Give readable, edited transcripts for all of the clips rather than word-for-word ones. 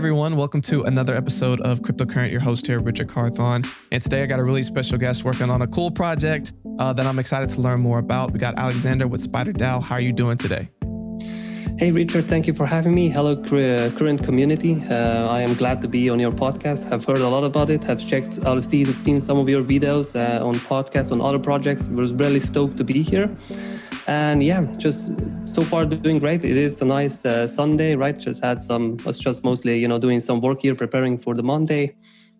everyone. Welcome to another episode of Cryptocurrent. Your host here, Richard Carthon. And today I got a really special guest working on a cool project that I'm excited to learn more about. We got Alexander with SpiderDAO. How are you doing today? Hey, Richard, thank you for having me. Hello, current community. I am glad to be on your podcast. I've heard a lot about it. I've seen some of your videos on podcasts, on other projects. I was really stoked to be here. And yeah, just so far doing great. It is a nice Sunday, right? Was just mostly, doing some work here, preparing for the Monday.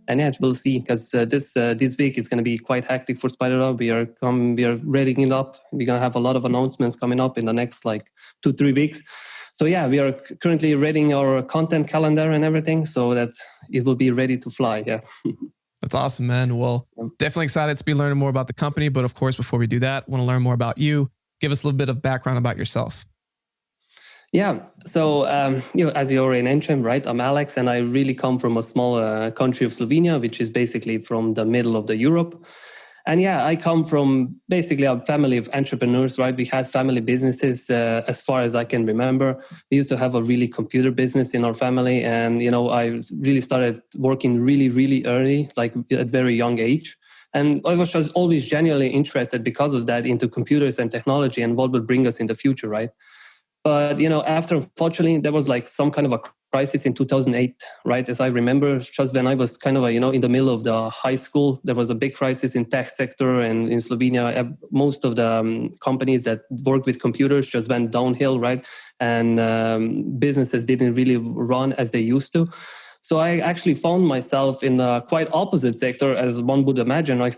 And yeah, we'll see, because this week it's going to be quite hectic for SpiderDAO. We are readying it up. We're going to have a lot of announcements coming up in the next 2-3 weeks. So yeah, we are currently readying our content calendar and everything so that it will be ready to fly. Yeah. That's awesome, man. Well, definitely excited to be learning more about the company. But of course, before we do that, I want to learn more about you. Give us a little bit of background about yourself. Yeah. So, as you already mentioned, right, I'm Alex, and I really come from a small country of Slovenia, which is basically from the middle of the Europe. And yeah, I come from basically a family of entrepreneurs, right? We had family businesses as far as I can remember. We used to have a really computer business in our family. And, I really started working really, really early, at very young age. And I was just always genuinely interested because of that into computers and technology and what would bring us in the future, right? But, after, unfortunately, there was some kind of a crisis in 2008, right? As I remember, just when I was kind of, in the middle of the high school, there was a big crisis in tech sector. And in Slovenia, most of the companies that work with computers just went downhill, right? And businesses didn't really run as they used to. So I actually found myself in a quite opposite sector as one would imagine. I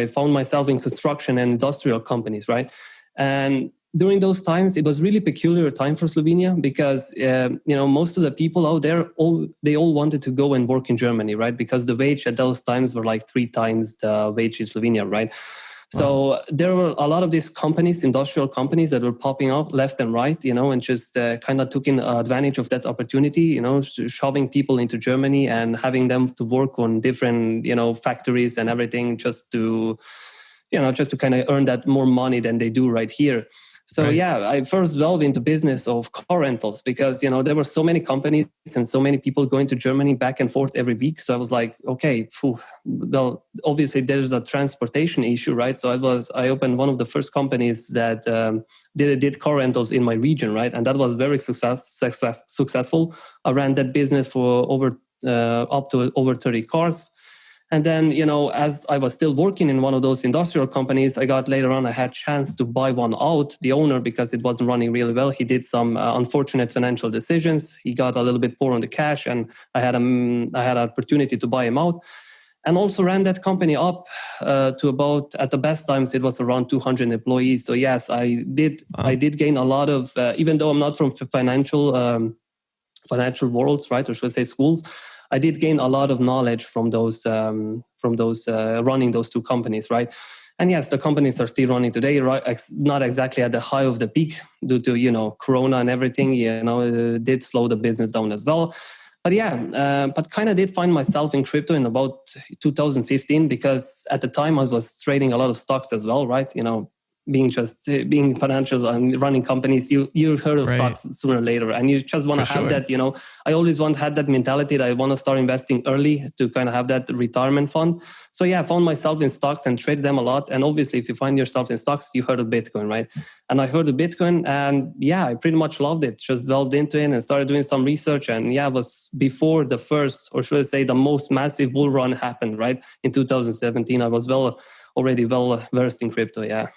found myself in construction and industrial companies, right? And during those times, it was really peculiar time for Slovenia because, most of the people out there, they all wanted to go and work in Germany, right? Because the wage at those times were 3 times the wage in Slovenia, right? So there were a lot of these companies, industrial companies that were popping up left and right, and just kind of took advantage of that opportunity, shoving people into Germany and having them to work on different, factories and everything just to kind of earn that more money than they do right here. So right. Yeah, I first delved into business of car rentals because, there were so many companies and so many people going to Germany back and forth every week. So I was like, okay, well, obviously there's a transportation issue, right? So I opened one of the first companies that did car rentals in my region, right? And that was very successful. I ran that business for up to over 30 cars. And then, as I was still working in one of those industrial companies, I had chance to buy one out, the owner, because it wasn't running really well. He did some unfortunate financial decisions. He got a little bit poor on the cash, and I had an opportunity to buy him out. And also ran that company up to about, at the best times, it was around 200 employees. So yes, I did gain a lot of, even though I'm not from financial worlds, right, or should I say schools, I did gain a lot of knowledge from those running those two companies, right? And yes, the companies are still running today, right? Not exactly at the high of the peak due to Corona and everything. It did slow the business down as well. But yeah, but kind of did find myself in crypto in about 2015 because at the time I was trading a lot of stocks as well, right? Being financial and running companies, you heard of stocks sooner or later, and you just want to have that. I always had that mentality that I want to start investing early to kind of have that retirement fund. So yeah, I found myself in stocks and traded them a lot. And obviously, if you find yourself in stocks, you heard of Bitcoin, right? And I heard of Bitcoin, and yeah, I pretty much loved it. Just delved into it and started doing some research. And yeah, it was before the first, or should I say, the most massive bull run happened, right? In 2017, I was already well versed in crypto. Yeah.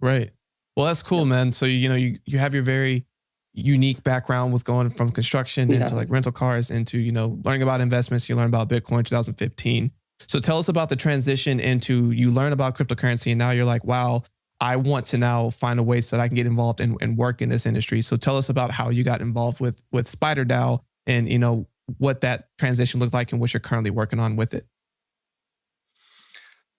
Right. Well, that's cool, man. So, you have your very unique background with going from construction into rental cars into, learning about investments. You learn about Bitcoin 2015. So tell us about the transition into you learn about cryptocurrency and now you're like, wow, I want to now find a way so that I can get involved and work in this industry. So tell us about how you got involved with SpiderDAO and, what that transition looked like and what you're currently working on with it.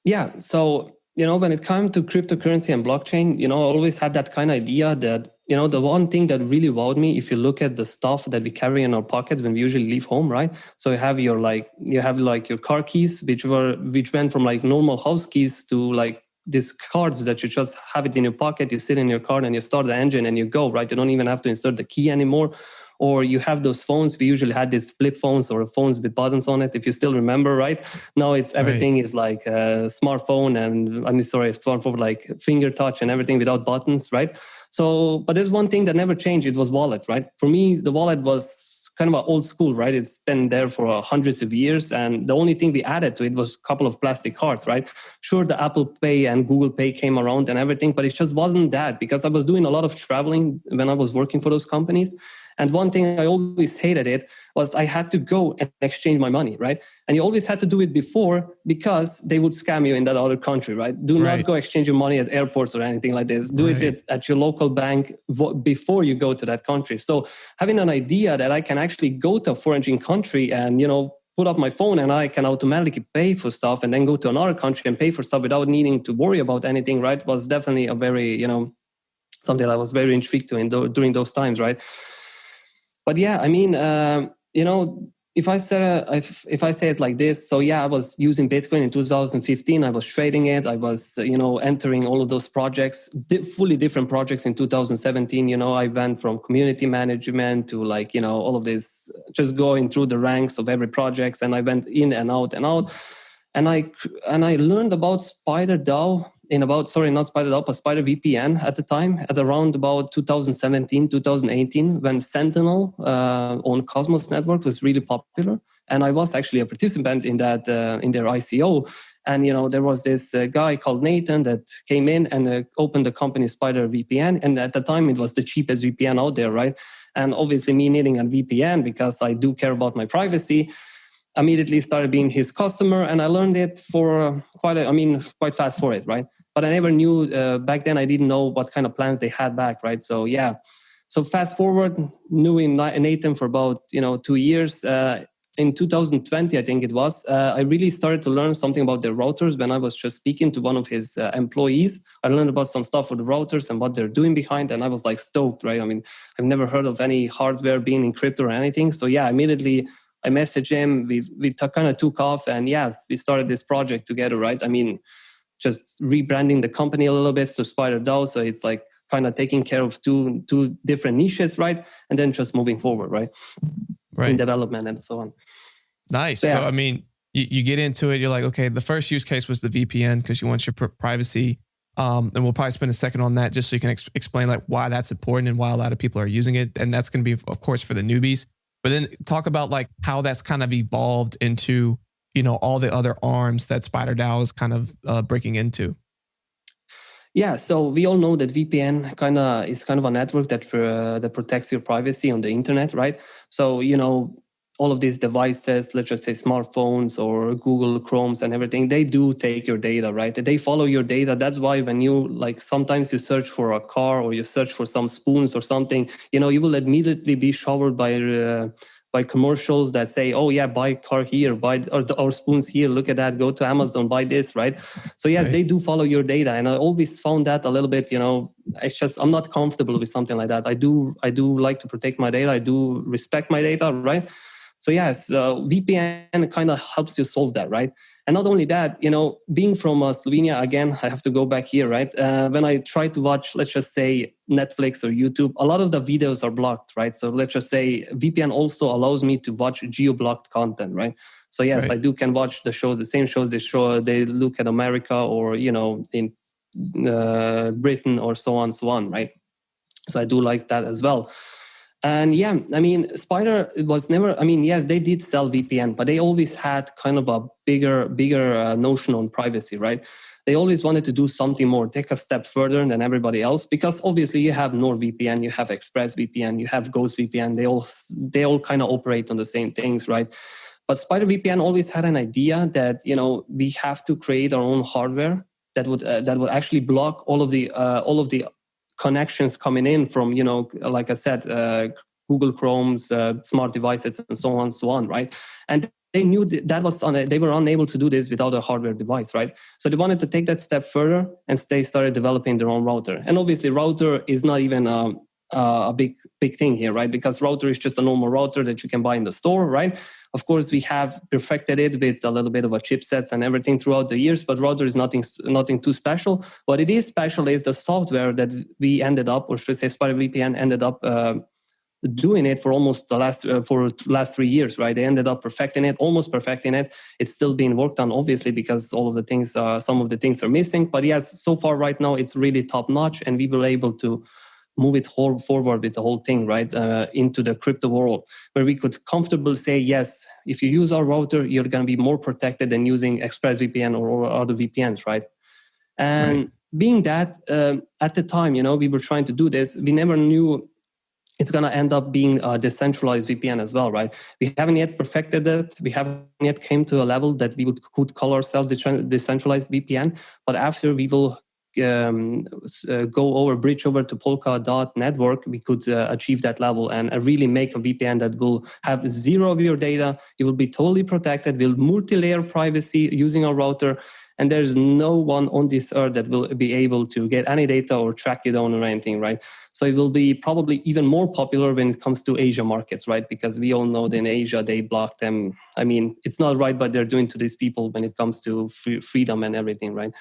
Yeah. So, when it comes to cryptocurrency and blockchain, I always had that kind of idea that, the one thing that really wowed me, if you look at the stuff that we carry in our pockets when we usually leave home, right? So you have your car keys, which went from normal house keys to these cards that you just have it in your pocket. You sit in your car and you start the engine and you go, right? You don't even have to insert the key anymore. or you have those phones. We usually had these flip phones or phones with buttons on it, if you still remember, right? Now it's everything is like a smartphone, and smartphone like finger touch and everything without buttons, right? So, but there's one thing that never changed. It was wallet, right? For me, the wallet was kind of an old school, right? It's been there for hundreds of years. And the only thing we added to it was a couple of plastic cards, right? Sure, the Apple Pay and Google Pay came around and everything, but it just wasn't that, because I was doing a lot of traveling when I was working for those companies. And one thing I always hated it was I had to go and exchange my money, right? And you always had to do it before, because they would scam you in that other country, right? Do not go exchange your money at airports or anything like this. Do it at your local bank before you go to that country. So having an idea that I can actually go to a foreign country and, put up my phone and I can automatically pay for stuff, and then go to another country and pay for stuff without needing to worry about anything, right? Was definitely a very, something I was very intrigued to during those times, right? But yeah, I mean, if I say it like this, so yeah, I was using Bitcoin in 2015. I was trading it. I was, entering all of those projects, fully different projects in 2017. I went from community management to all of this, just going through the ranks of every project, and I went in and out and out. And I learned about SpiderDAO not SpiderDAO, but SpiderVPN at the time, at around about 2017, 2018, when Sentinel on Cosmos Network was really popular. And I was actually a participant in that, in their ICO. And, there was this guy called Nathan that came in and opened the company SpiderVPN. And at the time, it was the cheapest VPN out there, right? And obviously me needing a VPN, because I do care about my privacy, immediately started being his customer, and I learned it for quite fast for it, right? But I never knew back then. I didn't know what kind of plans they had back, right? So yeah. So fast forward, knew Nathan for about 2 years. In 2020, I think it was. I really started to learn something about their routers when I was just speaking to one of his employees. I learned about some stuff for the routers and what they're doing behind, and I was stoked, right? I mean, I've never heard of any hardware being encrypted or anything. So yeah, immediately I messaged him. We kind of took off, and yeah, we started this project together, right? I mean, just rebranding the company a little bit to SpiderDAO, so it's kind of taking care of two different niches, right? And then just moving forward, right? In development and so on. Nice. So I mean, you get into it. You're like, okay, the first use case was the VPN because you want your privacy. And we'll probably spend a second on that just so you can explain why that's important and why a lot of people are using it. And that's going to be, of course, for the newbies. But then talk about how that's kind of evolved into, all the other arms that SpiderDAO is kind of breaking into. Yeah, so we all know that VPN is kind of a network that protects your privacy on the internet, right? So, all of these devices, let's just say smartphones or Google Chromes and everything, they do take your data, right? They follow your data. That's why when you sometimes you search for a car or you search for some spoons or something, you will immediately be showered by commercials that say, oh yeah, buy car here, buy or spoons here, look at that, go to Amazon, buy this, right? So yes, they do follow your data. And I always found that a little bit, it's just, I'm not comfortable with something like that. I do like to protect my data. I do respect my data, right? So yes, VPN kind of helps you solve that, right? And not only that, being from Slovenia, again, I have to go back here, right? When I try to watch, let's just say Netflix or YouTube, a lot of the videos are blocked, right? So let's just say VPN also allows me to watch geo-blocked content, right? So yes, I can watch the same shows they look at America or, in Britain or so on, right? So I do like that as well. And yeah, I mean, Spider was never, yes, they did sell VPN, but they always had kind of a bigger notion on privacy, right? They always wanted to do something more, take a step further than everybody else, because obviously you have NordVPN, you have ExpressVPN, you have GhostVPN, they all kind of operate on the same things, right? But SpiderVPN always had an idea that, we have to create our own hardware that would actually block all of the connections coming in from, like I said, Google Chrome's smart devices and so on, right? And they knew that they were unable to do this without a hardware device, right? So they wanted to take that step further, and they started developing their own router. And obviously, router is not even a big thing here, right? Because router is just a normal router that you can buy in the store, right? Of course, we have perfected it with a little bit of a chipsets and everything throughout the years, but router is nothing too special. What it is special is the software that we ended up, or should I say SpiderVPN ended up doing it for almost the last 3 years, right? They ended up almost perfecting it. It's still being worked on, obviously, because some of the things are missing. But yes, so far right now, it's really top notch, and we were able to move it forward with the whole thing, right, into the crypto world, where we could comfortably say, yes, if you use our router, you're going to be more protected than using ExpressVPN or other VPNs, right? And being that at the time, we were trying to do this, we never knew it's going to end up being a decentralized VPN as well, right? We haven't yet perfected it. We haven't yet came to a level that we could call ourselves decentralized VPN. But after we will bridge over to Polka network, we could achieve that level and really make a VPN that will have zero of your data. It will be totally protected. We'll multi-layer privacy using our router. And there's no one on this earth that will be able to get any data or track you down or anything, right? So it will be probably even more popular when it comes to Asia markets, right? Because we all know that in Asia, they block them. I mean, it's not right, but they're doing to these people when it comes to freedom and everything, right?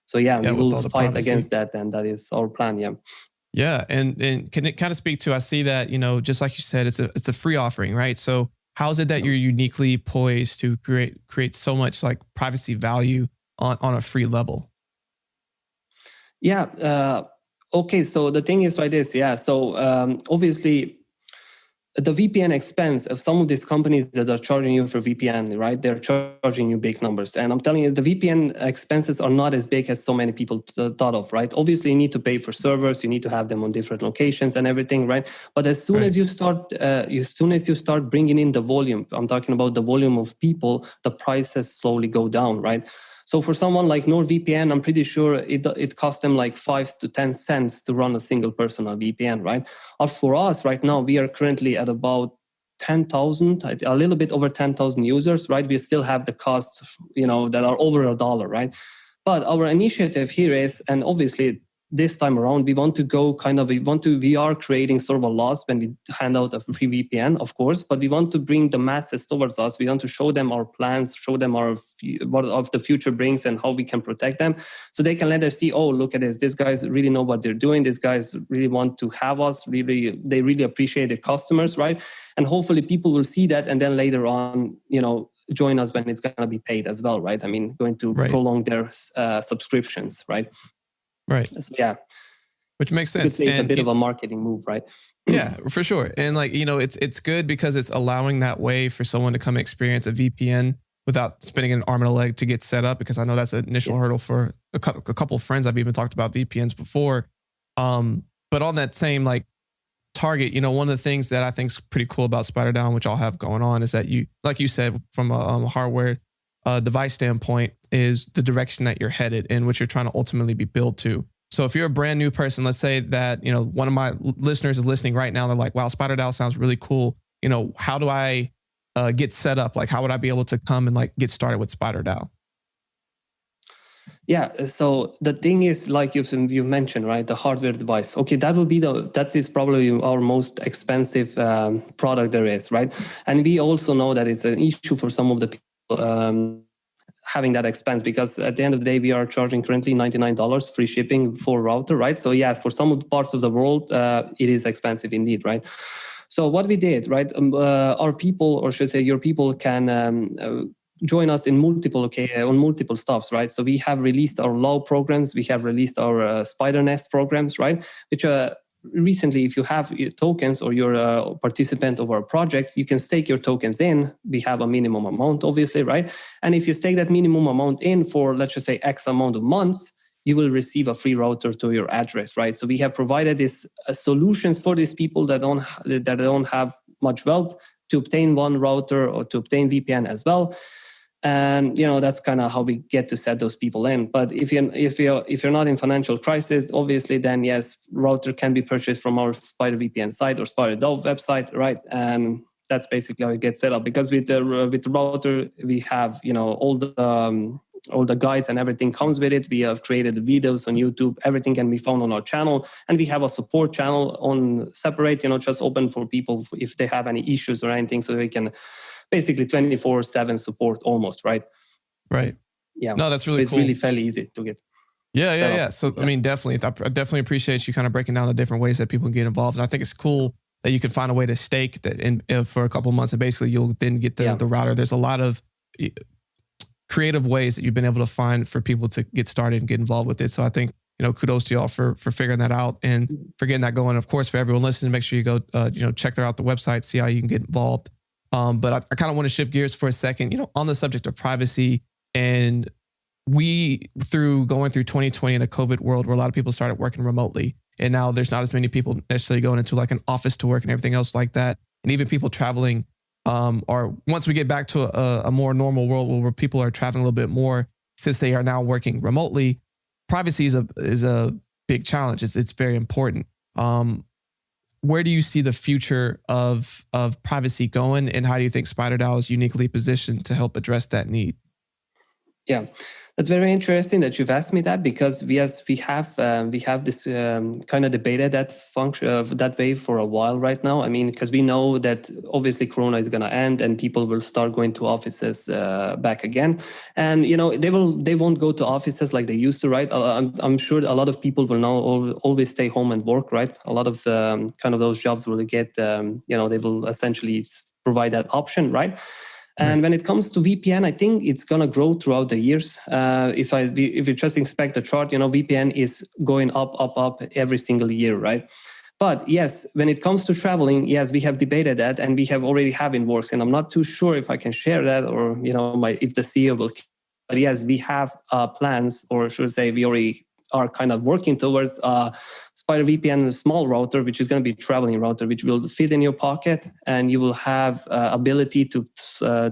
So we will fight against that, and that is our plan, Yeah, and can it kind of speak to, I see that, just like you said, it's a free offering, right? So how is it that you're uniquely poised to create so much like privacy value on a free level? Yeah. Okay. So the thing is like this. Yeah. So obviously, the VPN expense of some of these companies that are charging you for VPN, right? They're charging you big numbers. And I'm telling you, the VPN expenses are not as big as so many people thought of, right? Obviously, you need to pay for servers, you need to have them on different locations and everything, right? But as soon as you start bringing in the volume, I'm talking about the volume of people, the prices slowly go down, right? So for someone like NordVPN, I'm pretty sure it costs them like 5 to 10 cents to run a single personal VPN, right? As for us right now, we are currently at about 10,000, a little bit over 10,000 users, right? We still have the costs, that are over $1, right? But our initiative here is, and obviously this time around, we are creating sort of a loss when we hand out a free VPN, of course, but we want to bring the masses towards us. We want to show them our plans, show them what of the future brings and how we can protect them. So they can let us see, oh, look at this. These guys really know what they're doing. These guys really want to have us. They really appreciate their customers, right? And hopefully people will see that. And then later on, join us when it's going to be paid as well, right? I mean, going to prolong their subscriptions, right? Right. So, yeah. Which makes sense. You could say it's a bit of a marketing move, right? Yeah, for sure. And it's good because it's allowing that way for someone to come experience a VPN without spending an arm and a leg to get set up, because I know that's an initial hurdle for a couple of friends. I've even talked about VPNs before. But on that same target, one of the things that I think is pretty cool about SpiderDAO, which I'll have going on, is that you, like you said, from a hardware device standpoint, is the direction that you're headed and what you're trying to ultimately be built to. So if you're a brand new person, let's say that, one of my listeners is listening right now, they're like, wow, SpiderDAO sounds really cool. How do I get set up? Like, how would I be able to come and get started with SpiderDAO? Yeah. So the thing is, like you've mentioned, right, the hardware device. Okay, that is probably our most expensive product there is, right? And we also know that it's an issue for some of the people having that expense, because at the end of the day, we are charging currently $99 free shipping for router, right? So yeah, for some of the parts of the world, it is expensive indeed, right? So what we did, right, our people, or should I say your people, can join us in on multiple stuffs, right? So we have released our LAW programs, we have released our Spider Nest programs, right? Which recently, if you have your tokens or you're a participant of our project, you can stake your tokens in. We have a minimum amount, obviously, right? And if you stake that minimum amount in for, let's just say, X amount of months, you will receive a free router to your address, right? So we have provided these solutions for these people that don't have much wealth to obtain one router or to obtain VPN as well. And that's kind of how we get to set those people in. But if you're not in financial crisis, obviously, then yes, router can be purchased from our SpiderVPN site or SpiderDAO website, right? And that's basically how it gets set up. Because with the router, we have all the guides and everything comes with it. We have created the videos on YouTube. Everything can be found on our channel, and we have a support channel on separate, just open for people if they have any issues or anything, so they can. Basically 24/7 support almost, right? Right. Yeah. No, that's really cool. It's really fairly easy to get. Yeah. So, I mean, definitely, I definitely appreciate you kind of breaking down the different ways that people can get involved. And I think it's cool that you can find a way to stake that for a couple of months, and basically you'll then get the router. There's a lot of creative ways that you've been able to find for people to get started and get involved with it. So I think, kudos to y'all for figuring that out and for getting that going. Of course, for everyone listening, make sure you go, check out the website, see how you can get involved. But I kind of want to shift gears for a second, on the subject of privacy. And through going through 2020 in a COVID world where a lot of people started working remotely, and now there's not as many people necessarily going into like an office to work and everything else like that. And even people traveling, or once we get back to a more normal world where people are traveling a little bit more, since they are now working remotely, privacy is a big challenge. It's very important. Where do you see the future of privacy going, and how do you think SpiderDAO is uniquely positioned to help address that need? Yeah, that's very interesting that you've asked me that, because we have this kind of debated that function that way for a while right now. I mean, because we know that obviously Corona is going to end and people will start going to offices back again, and they won't go to offices like they used to, right? I'm sure a lot of people will now always stay home and work, right? A lot of kind of those jobs will get they will essentially provide that option, right? And when it comes to VPN, I think it's going to grow throughout the years. If you just inspect the chart, VPN is going up every single year, right? But yes, when it comes to traveling, yes, we have debated that, and we have already in works. And I'm not too sure if I can share that, or if the CEO will. But yes, we have plans, or should I say, we already are kind of working towards Spider VPN, a small router, which is going to be a traveling router, which will fit in your pocket, and you will have ability to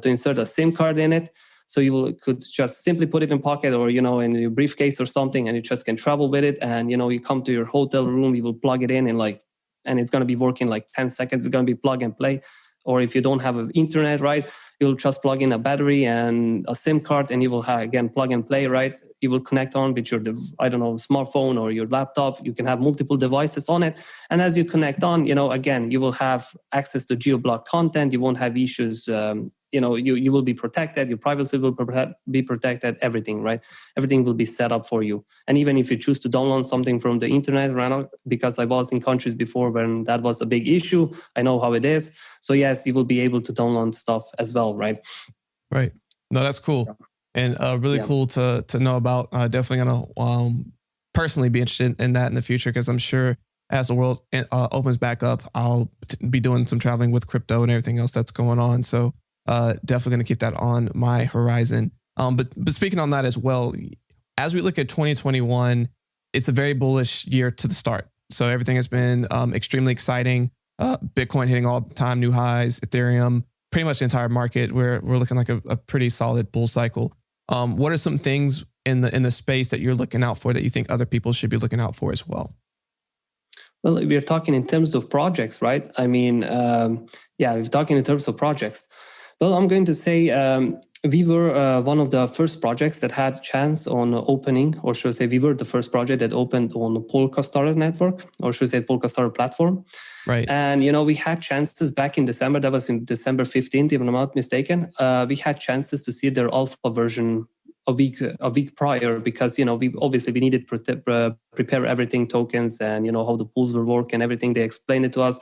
insert a SIM card in it. So you could just simply put it in pocket, or in your briefcase or something, and you just can travel with it. And you come to your hotel room, you will plug it in, and it's going to be working like 10 seconds. It's going to be plug and play. Or if you don't have an internet, right, you'll just plug in a battery and a SIM card, and you will have, again, plug and play, right? You will connect on with your, smartphone or your laptop. You can have multiple devices on it. And as you connect on, again, you will have access to geo-blocked content. You won't have issues. You will be protected. Your privacy will be protected. Everything, right? Everything will be set up for you. And even if you choose to download something from the internet, right? Because I was in countries before when that was a big issue, I know how it is. So yes, you will be able to download stuff as well, right? Right. No, that's cool. And really cool to know about. Definitely going to personally be interested in that in the future, because I'm sure as the world opens back up, I'll be doing some traveling with crypto and everything else that's going on. So definitely going to keep that on my horizon. But speaking on that as well, as we look at 2021, it's a very bullish year to the start. So everything has been extremely exciting. Bitcoin hitting all-time new highs, Ethereum, pretty much the entire market. We're looking like a pretty solid bull cycle. What are some things in the space that you're looking out for that you think other people should be looking out for as well? Well, we're talking in terms of projects, right? I mean, we're talking in terms of projects. Well, I'm going to say we were one of the first projects that had a chance on opening, or should I say we were the first project that opened on the Polkastarter network, or should I say Polkastarter platform. Right. And, we had chances back in December, that was in December 15th, if I'm not mistaken. We had chances to see their alpha version a week prior, because, we needed to prepare everything, tokens, and, how the pools will work and everything. They explained it to us.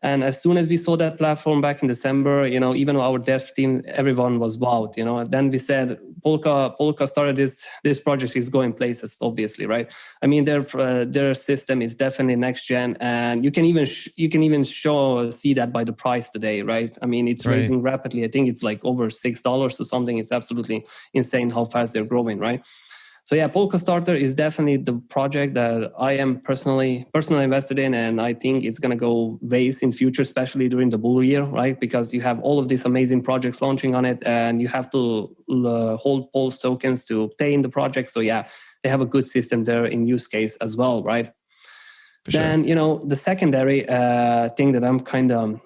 And as soon as we saw that platform back in December, even our dev team, everyone was wowed, And then we said, Polka started this project is going places, obviously, right? I mean, their system is definitely next gen, and you can even see that by the price today, right? I mean, it's raising rapidly. I think it's like over $6 or something. It's absolutely insane how fast they're growing, right? So yeah, Polkastarter is definitely the project that I am personally invested in, and I think it's going to go ways in future, especially during the bull year, right? Because you have all of these amazing projects launching on it, and you have to hold Pulse tokens to obtain the project. So yeah, they have a good system there in use case as well, right? For sure. Then, the secondary thing that I'm kind of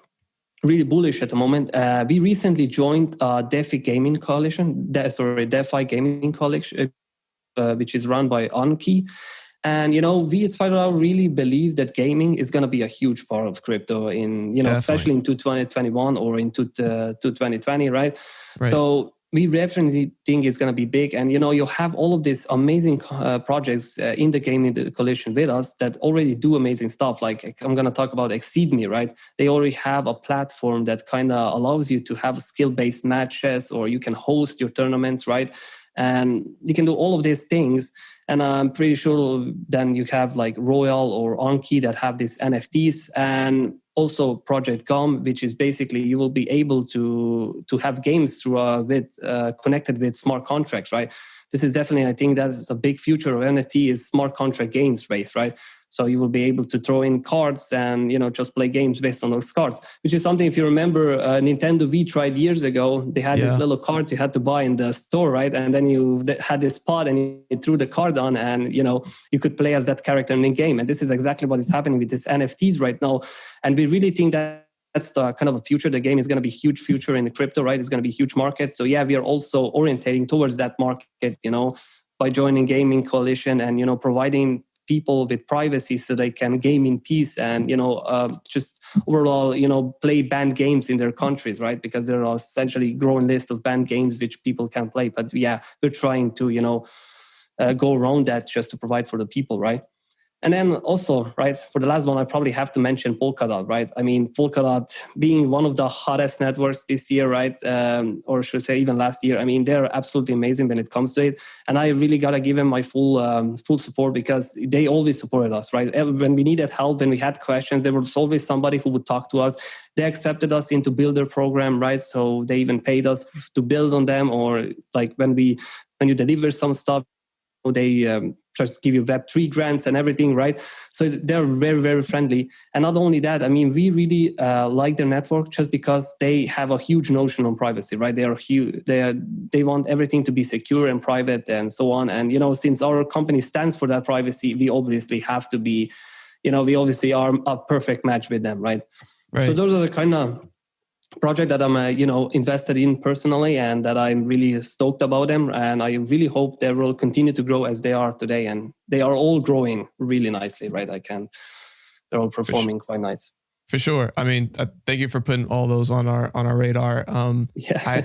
really bullish at the moment, we recently joined DeFi Gaming Coalition, DeFi Gaming Coalition, which is run by Anki. And, we at SpiderDAO really believe that gaming is going to be a huge part of crypto in, especially in 2021 or into 2020, right? So we definitely think it's going to be big. And, you have all of these amazing projects in the gaming coalition with us that already do amazing stuff. Like I'm going to talk about Exceed Me, right? They already have a platform that kind of allows you to have skill-based matches, or you can host your tournaments, right? And you can do all of these things. And I'm pretty sure then you have like Royal or Anki that have these NFTs, and also Project GOM, which is basically you will be able to have games through connected with smart contracts, right? This is definitely, I think that's a big future of NFT is smart contract games based, right? So you will be able to throw in cards and just play games based on those cards, which is something, if you remember, Nintendo Wii tried years ago. They had these little cards you had to buy in the store, right? And then you had this pod and you threw the card on, and you could play as that character in the game. And this is exactly what is happening with these NFTs right now. And we really think that that's the kind of a future. The game is going to be a huge future in the crypto, right? It's going to be a huge market. So yeah, we are also orientating towards that market, by joining gaming coalition and, providing people with privacy so they can game in peace and, just overall, play banned games in their countries, right? Because there are essentially growing list of banned games which people can play. But yeah, we're trying to, go around that just to provide for the people, right? And then also, right, for the last one, I probably have to mention Polkadot, right? I mean, Polkadot being one of the hottest networks this year, right? Or should I say even last year. I mean, they're absolutely amazing when it comes to it. And I really got to give them my full support, because they always supported us, right? When we needed help, when we had questions, there was always somebody who would talk to us. They accepted us into builder program, right? So they even paid us to build on them, or like when you deliver some stuff, they just give you Web3 grants and everything, right? So they're very, very friendly. And not only that, I mean, we really like their network just because they have a huge notion on privacy, right? They are huge. They want everything to be secure and private and so on. And, since our company stands for that privacy, we obviously have to be, we obviously are a perfect match with them, right? So those are the kind of project that I'm, invested in personally, and that I'm really stoked about them. And I really hope they will continue to grow as they are today. And they are all growing really nicely, right? They're all performing quite nice. For sure. I mean, thank you for putting all those on our radar.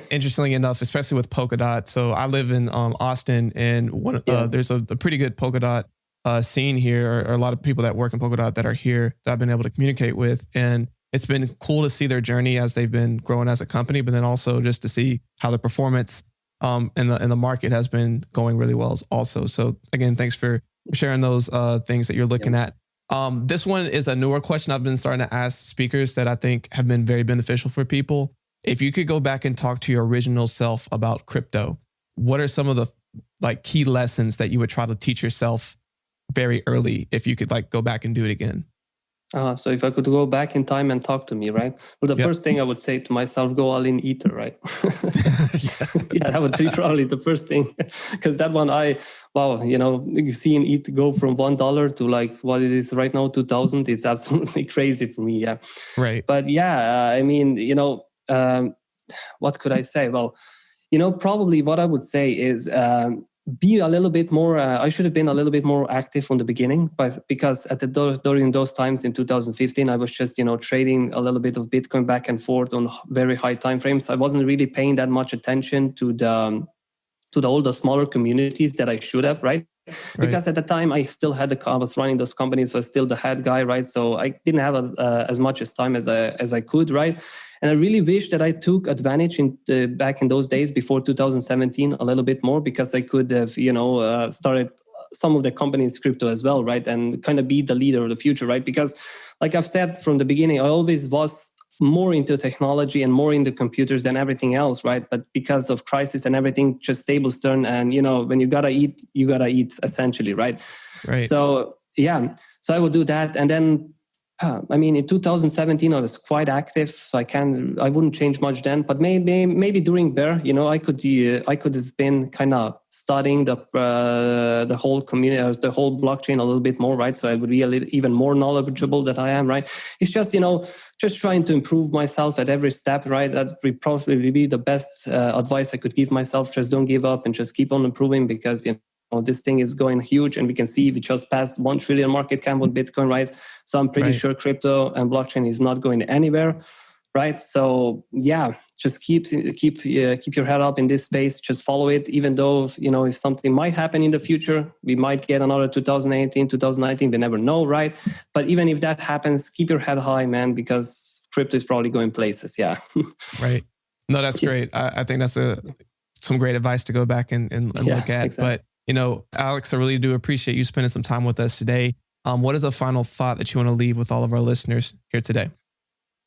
Interestingly enough, especially with Polkadot. So I live in Austin, and there's a pretty good Polkadot scene here, or a lot of people that work in Polkadot that are here that I've been able to communicate with. And it's been cool to see their journey as they've been growing as a company, but then also just to see how the performance in the market has been going really well also. So again, thanks for sharing those things that you're looking at. This one is a newer question I've been starting to ask speakers that I think have been very beneficial for people. If you could go back and talk to your original self about crypto, what are some of the key lessons that you would try to teach yourself very early if you could go back and do it again? So if I could go back in time and talk to me, right? Well, the first thing I would say to myself, go all in Ether, right? That would be probably the first thing. Because that one, you see in Ether go from $1 to what it is right now, 2,000. It's absolutely crazy for me, yeah. Right. But I mean, what could I say? Well, probably what I would say is be a little bit more, I should have been a little bit more active from the beginning, but because during those times in 2015, I was just, trading a little bit of Bitcoin back and forth on very high time frames. I wasn't really paying that much attention to all the smaller communities that I should have, right? Because at the time I was running those companies, so I was still the head guy, right? So I didn't have as much time as I could, right? And I really wish that I took advantage back in those days before 2017 a little bit more, because I could have, started some of the companies crypto as well, right? And kind of be the leader of the future, right? Because like I've said from the beginning, I always was more into technology and more into computers than everything else, right? But because of crisis and everything, just tables turn, and when you gotta eat, essentially, right? Right. So so I would do that, and then in 2017 I was quite active, so I wouldn't change much then. But maybe during bear, I could have been kind of studying the whole community, the whole blockchain a little bit more, right? So I would be even more knowledgeable than I am, right? It's just just trying to improve myself at every step, right? That would probably be the best advice I could give myself. Just don't give up and just keep on improving, because this thing is going huge, and we can see we just passed 1 trillion market cap on Bitcoin, right? So I'm pretty sure crypto and blockchain is not going anywhere, right? So just keep your head up in this space. Just follow it, even though if something might happen in the future, we might get another 2018, 2019. We never know, right? But even if that happens, keep your head high, man, because crypto is probably going places. Yeah. Right. No, that's great. I think that's some great advice to go back and look at. Exactly. But Alex, I really do appreciate you spending some time with us today. What is a final thought that you want to leave with all of our listeners here today?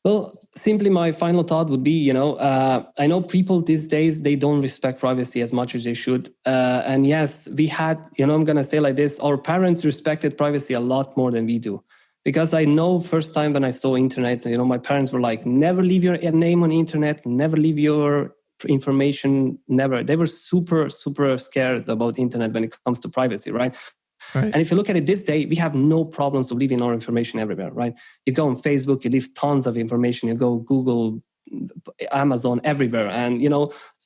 Well, simply my final thought would be, I know people these days, they don't respect privacy as much as they should. And yes, we had, I'm going to say like this, our parents respected privacy a lot more than we do. Because I know first time when I saw internet, my parents were like, never leave your name on the internet, never leave your information, never. They were super, super scared about internet when it comes to privacy, right? Right. And if you look at it this day, we have no problems of leaving our information everywhere, right? You go on Facebook, you leave tons of information. You go Google, Amazon, everywhere. And,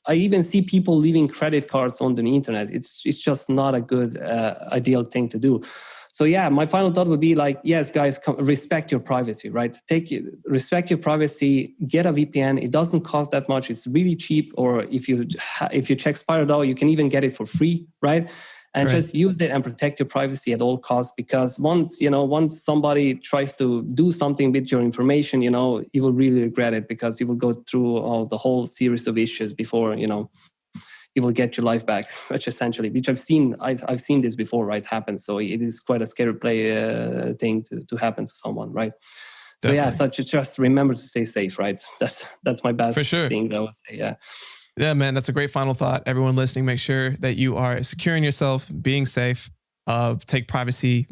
I even see people leaving credit cards on the internet. It's just not a good, ideal thing to do. So yeah, my final thought would be like, yes, guys, respect your privacy, right? Respect your privacy, get a VPN. It doesn't cost that much. It's really cheap. Or if you check SpiderDAO, you can even get it for free, right? And just use it and protect your privacy at all costs. Because once somebody tries to do something with your information, you will really regret it, because you will go through the whole series of issues before, you will get your life back, which I've seen this before, right? Happen. So it is quite a scary thing to happen to someone, right? Definitely. So yeah, just remember to stay safe, right? That's my best thing that I would say. Yeah. Yeah, man, that's a great final thought. Everyone listening, make sure that you are securing yourself, being safe, take privacy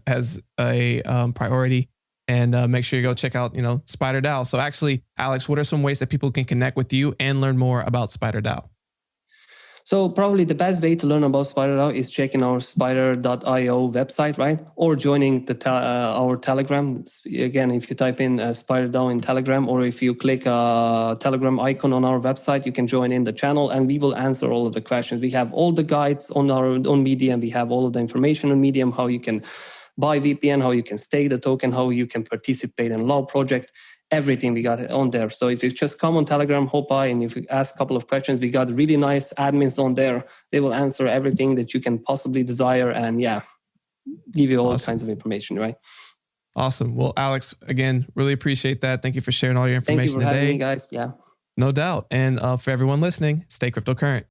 as a priority, and make sure you go check out, SpiderDAO. So actually, Alex, what are some ways that people can connect with you and learn more about SpiderDAO? So probably the best way to learn about SpiderDAO is checking our spider.io website, right? Or joining our Telegram. Again, if you type in SpiderDAO in Telegram, or if you click a Telegram icon on our website, you can join in the channel and we will answer all of the questions. We have all the guides on Medium. We have all of the information on Medium, how you can buy VPN, how you can stake the token, how you can participate in Law project. Everything we got on there. So if you just come on Telegram, hop by, and if you ask a couple of questions, we got really nice admins on there. They will answer everything that you can possibly desire, and give you all kinds of information, right? Awesome. Well, Alex, again, really appreciate that. Thank you for sharing all your information today. Thank you for having me, guys. Yeah. No doubt. And for everyone listening, stay cryptocurrent.